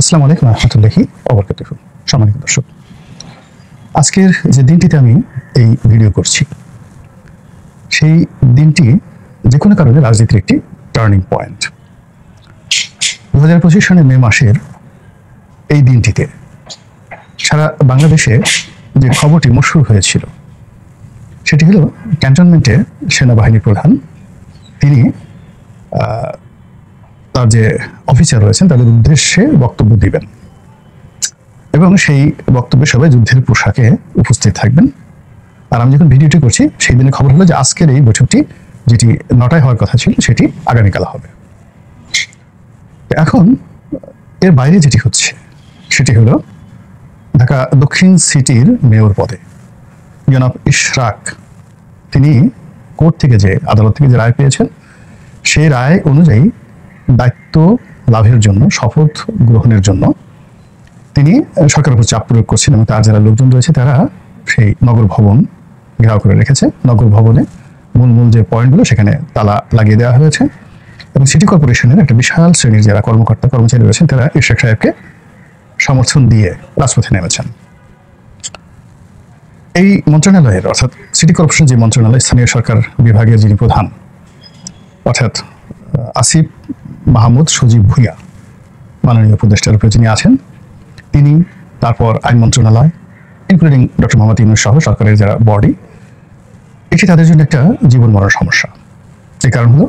আসসালামু আলাইকুম রহমতুল্লাহি ওয়া সম্মানিত দর্শক, আজকের যে দিনটিতে আমি এই ভিডিও করছি সেই দিনটি যে কোনো কারণে রাজনীতির একটি টার্নিং পয়েন্ট। 2025 সনের মে মাসের এই দিনটিতে সারা বাংলাদেশে যে খবরটি মশহুর হয়েছিল সেটি হলো ক্যান্টনমেন্টে সেনাবাহিনী প্রধান তিনি তার যে অফিসার রয়েছেন তাদের উদ্দেশ্যে বক্তব্য দিবেন এবং সেই বক্তব্যে সবাই যুদ্ধের পোশাকে উপস্থিত থাকবেন। আর আমি যখন ভিডিওটি করছি সেই দিনের খবর হলো যে আজকের এই বৈঠকটি যেটি 9টায় হওয়ার কথা ছিল সেটি আগামীকাল হবে। এখন এর বাইরে যেটি হচ্ছে সেটি হলো ঢাকা দক্ষিণ সিটির মেয়র পদে জনাব ইশরাক তিনি কোর্ট থেকে যে আদালত থেকে যে রায় পেয়েছেন সেই রায় অনুযায়ী দায়িত্ব লাভের জন্য শপথ গ্রহণের জন্য তিনি সরকারের উপর চাপ প্রয়োগ করছেন এবং তার যারা লোকজন রয়েছে তারা সেই নগর ভবন ঘেরাও করে রেখেছে। নগর ভবনে মূল যে পয়েন্টগুলো সেখানে তালা লাগিয়ে দেওয়া হয়েছে এবং সিটি কর্পোরেশনের একটা বিশাল শ্রেণীর যারা কর্মকর্তা কর্মচারী রয়েছেন তারা ইশরাক সাহেবকে সমর্থন দিয়ে রাজপথে নেমেছেন। এই মন্ত্রণালয়ের অর্থাৎ সিটি কর্পোরেশন যে মন্ত্রণালয় স্থানীয় সরকার বিভাগের যিনি প্রধান অর্থাৎ আসিফ মাহমুদ সজীব ভুঁইয়া মাননীয় উপদেষ্টার উপরে যিনি আছেন তিনি, তারপর আইন মন্ত্রণালয় ইনক্লুডিং ডক্টর মোহাম্মদ ইউনূস সহ সরকারের যারা বডি, এটি তাদের জন্য একটা জীবন মরণ সমস্যা। এই কারণ হলো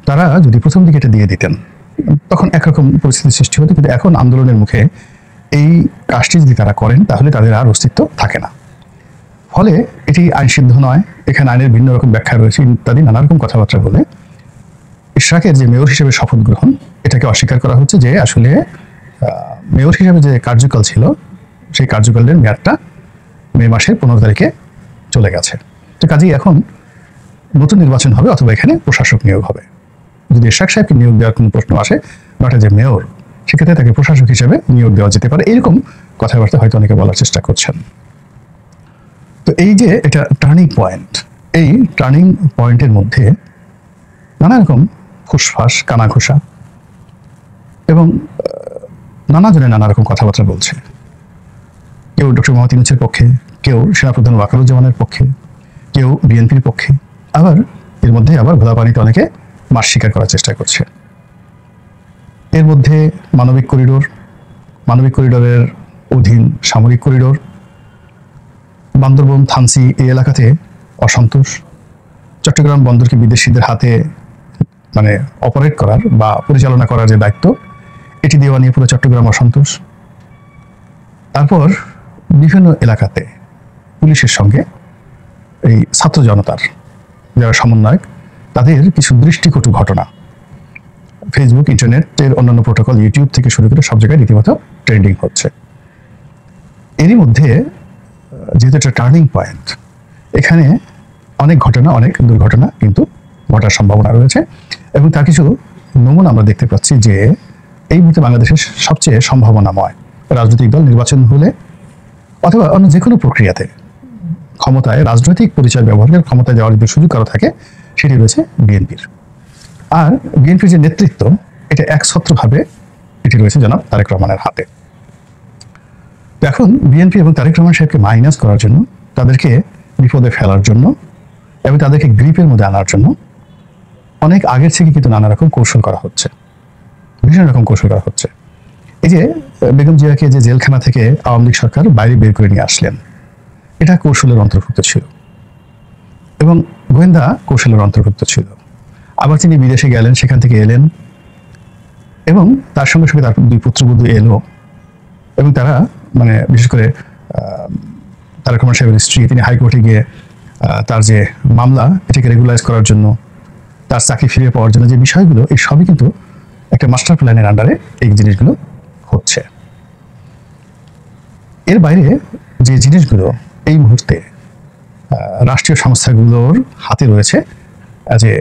তারা যদি প্রথম দিকে এটা দিয়ে দিতেন তখন একরকম পরিস্থিতির সৃষ্টি হতো, কিন্তু এখন আন্দোলনের মুখে এই কাজটি যদি তারা করেন তাহলে তাদের আর অস্তিত্ব থাকে না। ফলে এটি আইন সিদ্ধ নয়, এখানে আইনের ভিন্ন রকম ব্যাখ্যা রয়েছে ইত্যাদি নানা রকম কথাবার্তা বলে ইশরাকের যে মেয়র হিসেবে শপথ গ্রহণ এটাকে অস্বীকার করা হচ্ছে যে আসলে মেয়র হিসেবে যে কার্যকাল ছিল সেই কার্যকালের মেয়াদটা মে মাসের 15 তারিখে চলে গেছে। তো কাজেই এখন নতুন নির্বাচন হবে অথবা এখানে প্রশাসক নিয়োগ হবে। যদি ইশরাক সাহেবকে নিয়োগ দেওয়ার কোনো প্রশ্ন আসে নটা যে মেয়র সেক্ষেত্রে তাকে প্রশাসক হিসেবে নিয়োগ দেওয়া যেতে পারে, এরকম কথাবার্তা হয়তো অনেকে বলার চেষ্টা করছেন। তো এই যে এটা টার্নিং পয়েন্ট, এই টার্নিং পয়েন্টের মধ্যে নানা রকম ফুসফাস কানাঘুষা এবং নানা জনে নানা রকম কথাবার্তা বলছে। কেউ ডক্টর মোহাম্মদ ইউনূসের পক্ষে, কেউ সেনাপ্রধান ওয়াকারুজ্জামানের পক্ষে, কেউ বিএনপির পক্ষে, আবার এর মধ্যে আবার ঘোলাপানিতে অনেকে মাস স্বীকার করার চেষ্টা করছে। এর মধ্যে মানবিক করিডোরের অধীন সামরিক করিডোর, বান্দরবন থানসি এই এলাকাতে অসন্তোষ, চট্টগ্রাম বন্দরকে বিদেশিদের হাতে মানে অপারেট করার বা পরিচালনা করার যে দায়িত্ব এটি দেওয়া নিয়ে পুরো চট্টগ্রাম অসন্তোষ। তারপর বিভিন্ন এলাকাতে পুলিশের সঙ্গে এই ছাত্র জনতার যারা সমন্বয়ক তাদের কিছু দৃষ্টিকটু ঘটনা ফেসবুক, ইন্টারনেটের অন্যান্য প্রোটোকল, ইউটিউব থেকে শুরু করে সব জায়গায় রীতিমতো ট্রেন্ডিং হচ্ছে। এরই মধ্যে যেহেতু একটা টার্নিং পয়েন্ট, এখানে অনেক ঘটনা, অনেক দুর্ঘটনা কিন্তু ঘটার সম্ভাবনা রয়েছে এবং তার কিছু নমুনা আমরা দেখতে পাচ্ছি যে এই মুহূর্তে বাংলাদেশের সবচেয়ে সম্ভাবনাময় রাজনৈতিক দল নির্বাচন হলে অথবা অন্য যে কোনো প্রক্রিয়াতে ক্ষমতায় রাজনৈতিক পরিচয় ব্যবহারের ক্ষমতায় যাওয়ার যদি সুযোগ কারো থাকে সেটি রয়েছে বিএনপির। আর বিএনপির যে নেতৃত্ব এটা একছত্রভাবে এটি রয়েছে জনাব তারেক রহমানের হাতে। তো এখন বিএনপি এবং তারেক রহমান সাহেবকে মাইনাস করার জন্য, তাদেরকে বিপদে ফেলার জন্য এবং তাদেরকে গ্রিপের মধ্যে আনার জন্য অনেক আগের থেকে কিন্তু নানা রকম কৌশল করা হচ্ছে, ভীষণ রকম কৌশল করা হচ্ছে। এই যে বেগম জিয়াকে যে জেলখানা থেকে আওয়ামী লীগ সরকার বাইরে বের করে নিয়ে আসলেন, এটা কৌশলের অন্তর্ভুক্ত ছিল এবং গোয়েন্দা কৌশলের অন্তর্ভুক্ত ছিল। আবার তিনি বিদেশে গেলেন, সেখান থেকে এলেন এবং তার সঙ্গে সঙ্গে তার 2 পুত্রবধূ এলো এবং তারা মানে বিশেষ করে তারেক রহমান সাহেবের স্ত্রী তিনি হাইকোর্টে গিয়ে তার যে মামলা এটাকে রেগুলারাইজ করার জন্য, তার চাকরি ফিরে পাওয়ার জন্য যে বিষয়গুলো, এই সবই কিন্তু একটা মাস্টার প্ল্যানের আন্ডারে এই জিনিসগুলো হচ্ছে। এর বাইরে যে জিনিসগুলো এই মুহূর্তে রাষ্ট্রীয় সংস্থাগুলোর হাতে রয়েছে যে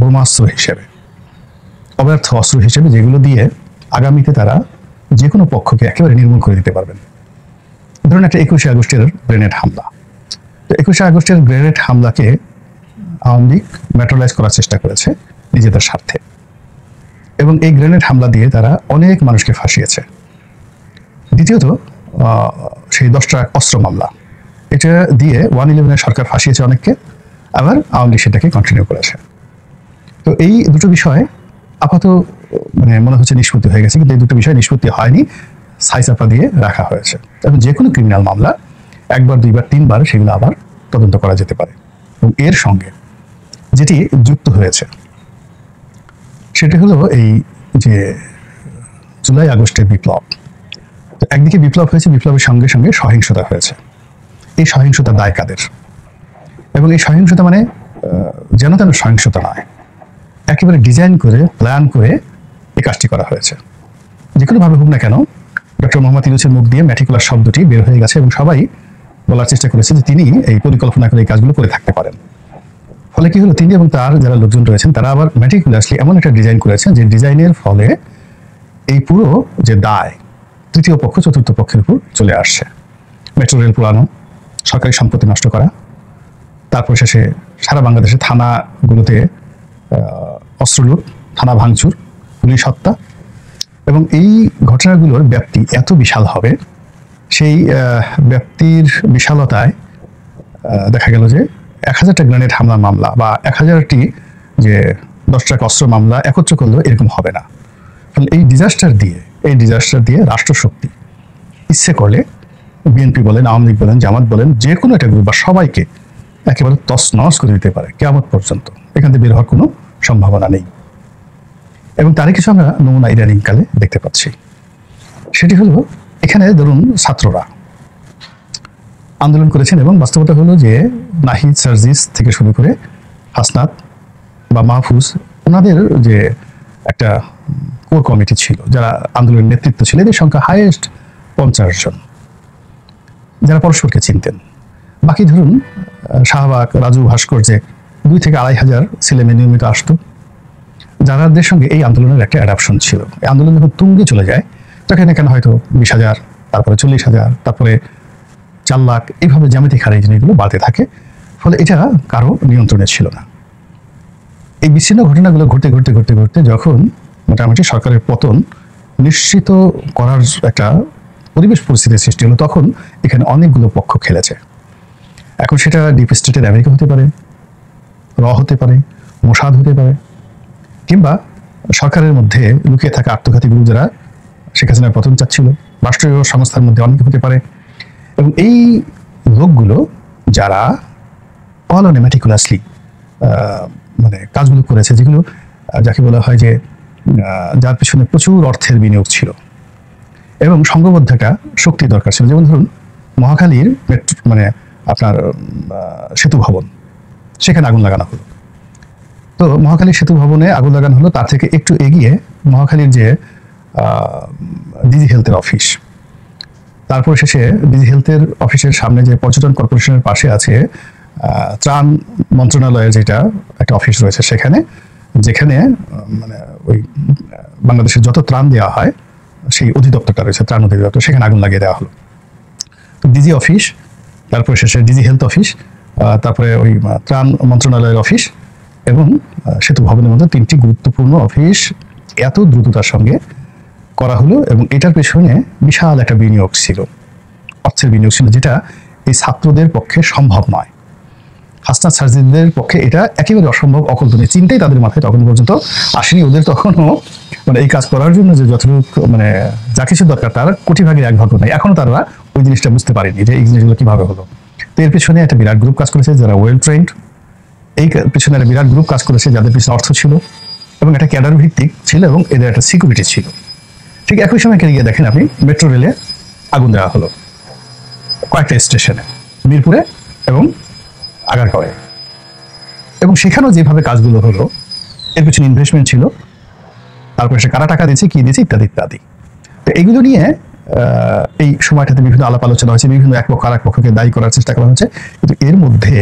বোমাস্ত্র হিসেবে, অব্যর্থ অস্ত্র হিসেবে, যেগুলো দিয়ে আগামীতে তারা যে কোনো পক্ষকে একেবারে নির্মূল করে দিতে পারবেন। ধরুন একটা 21শে আগস্টের গ্রেনেড হামলা। তো 21শে আগস্টের গ্রেনেড হামলাকে আওয়ামী লীগ ম্যাটেরিয়ালাইজ করার চেষ্টা করেছে নিজেদের স্বার্থে এবং এই গ্রেনেড হামলা দিয়ে তারা অনেক মানুষকে ফাঁসিয়েছে। দ্বিতীয়ত সেই 10 ট্রাক অস্ত্র মামলা, এটা দিয়ে 111-এর সরকার ফাঁসিয়েছে অনেককে, আবার আওয়ামী লীগ সেটাকে কন্টিনিউ করেছে। তো এই দুটো বিষয় আপাতত মানে মনে হচ্ছে নিষ্পত্তি হয়ে গেছে, কিন্তু এই দুটো বিষয় নিষ্পত্তি হয়নি, ছাইচাপা দিয়ে রাখা হয়েছে। এবং যে কোনো ক্রিমিনাল মামলা একবার, দুইবার, তিনবার সেগুলো আবার তদন্ত করা যেতে পারে। এবং এর সঙ্গে যেটি যুক্ত হয়েছে সেটি হলো এই যে জুলাই আগস্টের বিপ্লব। তো একদিকে বিপ্লব হয়েছে, বিপ্লবের সঙ্গে সঙ্গে সহিংসতা হয়েছে। এই সহিংসতা দায় কাদের? এবং এই সহিংসতা মানে যেন তেন সহিংসতা নয়, একেবারে ডিজাইন করে প্ল্যান করে এই কাজটি করা হয়েছে। যে কোনোভাবে হোক না কেন ডক্টর মোহাম্মদ ইউনূসের মুখ দিয়ে ম্যাটিকুলার শব্দটি বের হয়ে গেছে এবং সবাই বলার চেষ্টা করেছে যে তিনি এই পরিকল্পনা করে এই কাজগুলো করে থাকতে পারেন। ফলে কি হলো, তিনি এবং তার যারা লোকজন রয়েছেন তারা আবার ম্যাটিকুলাসলি এমন একটা ডিজাইন করেছেন যে ডিজাইনের ফলে এই পুরো যে দায় তৃতীয় পক্ষ চতুর্থ পক্ষের উপর চলে আসছে। মেট্রো রেল পোড়ানো, সরকারি সম্পত্তি নষ্ট করা, তারপর শেষে সারা বাংলাদেশে থানাগুলোতে অস্ত্র লুট, থানা ভাঙচুর, পুলিশ হত্যা। এবং এই ঘটনাগুলোর ব্যাপ্তি এত বিশাল হবে, সেই ব্যাপ্তির বিশালতায় দেখা গেল যে 1000টা গ্রেনেড হামলা মামলা বা 1000টি যে 10 ট্রাক অস্ত্র মামলা একত্র করলেও এরকম হবে না। ফলে এই ডিজাস্টার দিয়ে রাষ্ট্রশক্তি ইচ্ছে করলে বিএনপি বলেন, আওয়ামী লীগ বলেন, জামাত বলেন, যে কোনো একটা গ্রুপ বা সবাইকে একেবারে তছনছ করে দিতে পারে কিয়ামত পর্যন্ত। এখান থেকে বের হওয়ার কোনো সম্ভাবনা নেই। এবং তারই কিছু আমরা নমুনা ইদানিং কালে দেখতে পাচ্ছি। সেটি হলো, এখানে ধরুন ছাত্ররা আন্দোলন করেছেন এবং বাস্তবতা হলো যে নাহিদ, সার্জিস থেকে শুরু করে হাসনাত বা মাহফুজ, ওনাদের যে একটা কোর কমিটি ছিল যারা আন্দোলনের নেতৃত্ব ছিল, এদের সংখ্যা হাইয়েস্ট 50 জন, যারা পরস্পরকে চিনতেন। বাকি ধরুন শাহবাগ, রাজু, ভাস্কর্যে 2 থেকে 2,500 ছেলেমেয়ে নিয়মিত আসতো, যাদের সঙ্গে এই আন্দোলনের একটা অ্যাডাপশন ছিল। এই আন্দোলন যখন তুঙ্গে চলে যায় তখন এখানে হয়তো 20,000, তারপরে 40,000, তারপরে 4 লাখ, এইভাবে জ্যামিতিক হারে এই জিনিসগুলো বাড়তে থাকে। ফলে এটা কারো নিয়ন্ত্রণে ছিল না। এই বিচ্ছিন্ন ঘটনাগুলো ঘটতে ঘটতে ঘটতে ঘটতে যখন মোটামুটি সরকারের পতন নিশ্চিত করার একটা পরিবেশ পরিস্থিতির সৃষ্টি হলো, তখন এখানে অনেকগুলো পক্ষ খেলেছে। এখন সেটা ডিপ স্টেটের আমেরিকা হতে পারে, র হতে পারে, মোসাদ হতে পারে, কিংবা সরকারের মধ্যে লুকিয়ে থাকা আত্মঘাতী গ্রুপ যারা শেখ হাসিনার পতন চাচ্ছিল, রাষ্ট্রীয় সংস্থার মধ্যে অনেকে হতে পারে। এবং এই লোকগুলো যারা অলনে ম্যাটিকুলাসলি মানে কাজগুলো করেছে, যেগুলো যাকে বলা হয় যে যার পিছনে প্রচুর অর্থের বিনিয়োগ ছিল এবং সংঘবদ্ধ একটা শক্তি দরকার ছিল। যেমন ধরুন মহাখালীর মানে আপনার সেতু ভবন, সেখানে আগুন লাগানো হলো। তো মহাখালীর সেতু ভবনে আগুন লাগানো হলো, তার থেকে একটু এগিয়ে মহাখালীর যে ডিজি হেলথের অফিস, তারপর শেষে ডিজি হেলথের অফিসের সামনে যে পর্যটন কর্পোরেশনের পাশে আছে ত্রাণ মন্ত্রণালয়ের যেটা একটা অফিস রয়েছে, সেখানে যেখানে মানে ওই বাংলাদেশের যত ত্রাণ দেওয়া হয় সেই অধিদপ্তরটা রয়েছে, ত্রাণ অধিদপ্তর, সেখানে আগুন লাগিয়ে দেওয়া হলো। তো ডিজি অফিস, তারপরে শেষে ডিজি হেলথ অফিস, তারপরে ওই ত্রাণ মন্ত্রণালয়ের অফিস এবং সেতু ভবনের মধ্যে 3টি গুরুত্বপূর্ণ অফিস এত দ্রুততার সঙ্গে করা হলো। এবং এটার পেছনে বিশাল একটা বিনিয়োগ ছিল, অর্থের বিনিয়োগ ছিল, যেটা এই ছাত্রদের পক্ষে সম্ভব নয়। হাসনাত, সার্জিদের পক্ষে এটা একেবারে অসম্ভব, অকল্পনীয়, চিন্তাই তাদের মাথায় তখন পর্যন্ত আসেনি। ওদের তখনও মানে এই কাজ করার জন্য যে যতটুকু মানে যা কিছু দরকার তার কোটি ভাগের 1 ভাগ নাই, এখনো তারা ওই জিনিসটা বুঝতে পারেনি যে এই জিনিসগুলো কিভাবে হলো। তো এর পিছনে একটা বিরাট গ্রুপ কাজ করেছে যারা ওয়েল ট্রেন্ড, এই পিছনে একটা বিরাট গ্রুপ কাজ করেছে যাদের পিছনে অর্থ ছিল এবং একটা ক্যাডার ভিত্তিক ছিল এবং এদের একটা সিকিউরিটি ছিল। ঠিক একই সময় গিয়ে দেখেন আপনি মেট্রো রেলে আগুন দেওয়া হলো কয়েকটা স্টেশনে, মিরপুরে এবং আগারগাঁওয়ে, এবং সেখানেও যেভাবে কাজগুলো হলো এর পিছনে ইনভেস্টমেন্ট ছিল, তারপরে সে কারা টাকা দিয়েছে, কি দিয়েছে, ইত্যাদি ইত্যাদি। তো এইগুলো নিয়ে এই সময়টাতে বিভিন্ন আলাপ আলোচনা হয়েছে, বিভিন্ন এক পক্ষ আর এক পক্ষকে দায়ী করার চেষ্টা করা হচ্ছে। কিন্তু এর মধ্যে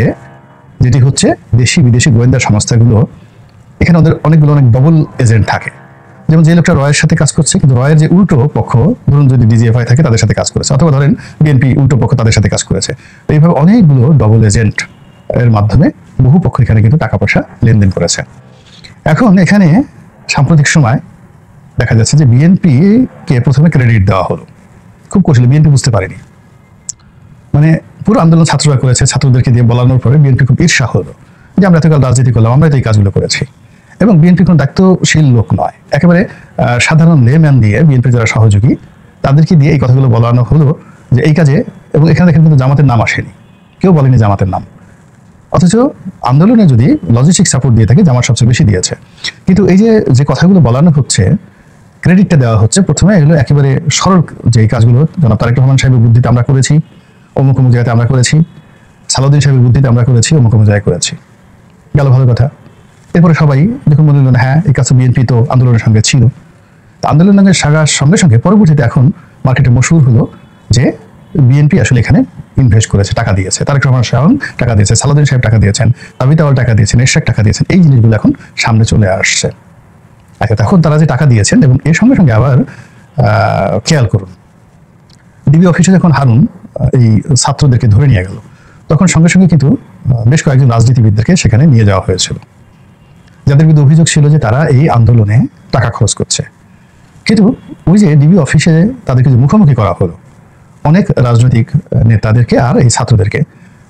যেটি হচ্ছে, দেশি বিদেশি গোয়েন্দা সংস্থাগুলো, এখানে ওদের অনেকগুলো অনেক ডবল এজেন্ট থাকে। যেমন যে লোকটা রয়ের সাথে কাজ করছে, কিন্তু রয়ের যে উল্টো পক্ষ, ধরুন যদি ডিজিএফআই থাকে তাদের সাথে কাজ করেছে, অথবা ধরেন বিএনপি উল্টো পক্ষ তাদের সাথে কাজ করেছে। এইভাবে অনেকগুলো ডবল এজেন্ট এর মাধ্যমে বহু পক্ষ এখানে কিন্তু টাকা পয়সা লেনদেন করেছে। এখন এখানে সাম্প্রতিক সময় দেখা যাচ্ছে যে বিএনপি কে প্রথমে ক্রেডিট দেওয়া হলো। খুব কৌশলী, বিএনপি বুঝতে পারেনি। মানে পুরো আন্দোলন ছাত্ররা করেছে, ছাত্রদেরকে দিয়ে বলানোর পরে বিএনপি খুব ঈর্ষা হলো যে আমরা এতকাল রাজনীতি করলাম, আমরা তো এই কাজগুলো করেছি। এবং বিএনপি কোনো দায়িত্বশীল লোক নয়, একেবারে সাধারণ লেম্যান দিয়ে বিএনপির যারা সহযোগী তাদেরকে দিয়ে এই কথাগুলো বলানো হলো যে এই কাজে, এবং এখানে দেখেন কিন্তু জামাতের নাম আসেনি, কেউ বলেনি জামাতের নাম। অথচ আন্দোলনে যদি লজিস্টিক সাপোর্ট দিয়ে থাকে জামাত সবচেয়ে বেশি দিয়েছে। কিন্তু এই যে কথাগুলো বলানো হচ্ছে, ক্রেডিটটা দেওয়া হচ্ছে প্রথমে, এগুলো একেবারে সরল যে কাজগুলো জনাব তারেক রহমান সাহেবের বুদ্ধিতে আমরা করেছি, অমুক অমুক জায়গাতে আমরা করেছি, সালাউদ্দিন সাহেবের বুদ্ধিতে আমরা করেছি, অমুক অমুক জায়গায় করেছি, গেল ভালো কথা। এরপরে সবাই যখন মনে হলেন হ্যাঁ এই কাছে বিএনপি তো আন্দোলনের সঙ্গে ছিল, আন্দোলনের সাগার সঙ্গে সঙ্গে পরবর্তীতে এখন মার্কেটে মশহুর হলো যে বিএনপি আসলে এখানে ইনভেস্ট করেছে, টাকা দিয়েছে, তারেক রহমান সাহেব টাকা দিয়েছে, সালাউদ্দিন সাহেব টাকা দিয়েছেন, তাবিত আওয়াল টাকা দিয়েছেন, এরশাদ টাকা দিয়েছেন। এই জিনিসগুলো এখন সামনে চলে আসছে। আচ্ছা, তখন তারা যে টাকা দিয়েছেন এবং এর সঙ্গে সঙ্গে আবার খেয়াল করুন, ডিবি অফিসে যখন হারুন এই ছাত্রদেরকে ধরে নিয়ে গেল, তখন সঙ্গে সঙ্গে কিন্তু বেশ কয়েকজন রাজনীতিবিদদেরকে সেখানে নিয়ে যাওয়া হয়েছিল, যাদের বিরুদ্ধে অভিযোগ ছিল যে তারা এই আন্দোলনে টাকা খরচ করছে। কিন্তু ওই যে ডিবি অফিসে তাদেরকে যে মুখোমুখি করা হলো অনেক রাজনৈতিক নেতাদেরকে আর এই ছাত্রদেরকে,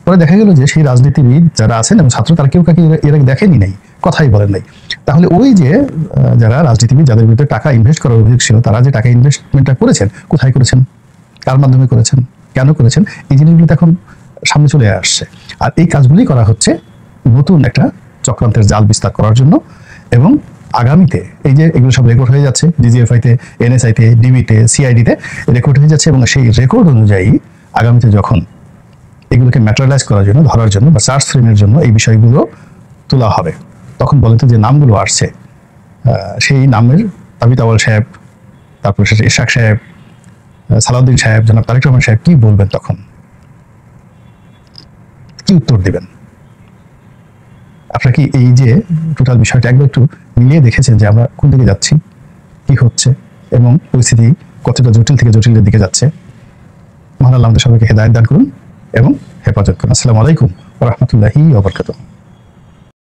পরে দেখা গেল যে সেই রাজনীতিবিদ যারা আছেন এবং ছাত্র তারা কেউ কাকে এর আগে দেখেনি নাই, কথাই বলেন নাই। তাহলে ওই যে যারা রাজনীতিবিদ যাদের বিরুদ্ধে টাকা ইনভেস্ট করার অভিযোগ ছিল, তারা যে টাকা ইনভেস্টমেন্টটা করেছেন, কোথায় করেছেন, কার মাধ্যমে করেছেন, কেন করেছেন, এই জিনিসগুলো এখন সামনে চলে আসছে। আর এই কাজগুলি করা হচ্ছে নতুন একটা চক্রান্তের জাল বিস্তার করার জন্য। এবং আগামীতে এই যে এগুলো সব রেকর্ড হয়ে যাচ্ছে, ডিজিএফআইতে, এনএসআইতে, ডিবিতে, সিআইডিতে রেকর্ড হয়ে যাচ্ছে, এবং সেই রেকর্ড অনুযায়ী আগামীতে যখন এগুলোকে ম্যাটেরিয়ালাইজ করার জন্য, ধরার জন্য বা চার্জ ফ্রেমের জন্য এই বিষয়গুলো তোলা হবে, তখন বলেন তো যে নামগুলো আসছে সেই নামের তাবিত আওয়াল সাহেব, তারপর শেষে ইশাক সাহেব, সালাউদ্দিন সাহেব, জনাব তারেক রহমান সাহেব, কি বলবেন তখন, কি উত্তর দিবেন? আপনারা কি এই যে টোটাল বিষয়টা একবার একটু মিলিয়ে দেখেছেন যে আমরা কোন দিকে যাচ্ছি, কি হচ্ছে, এবং পরিস্থিতি কতটা জটিল থেকে জটিলের দিকে যাচ্ছে? মহান আল্লাহ আমাদের সবাইকে হেদায়েত দান করুন এবং হেফাজত করুন। আসসালামু আলাইকুম ওয়া রাহমাতুল্লাহি ওয়া বারাকাতুহু।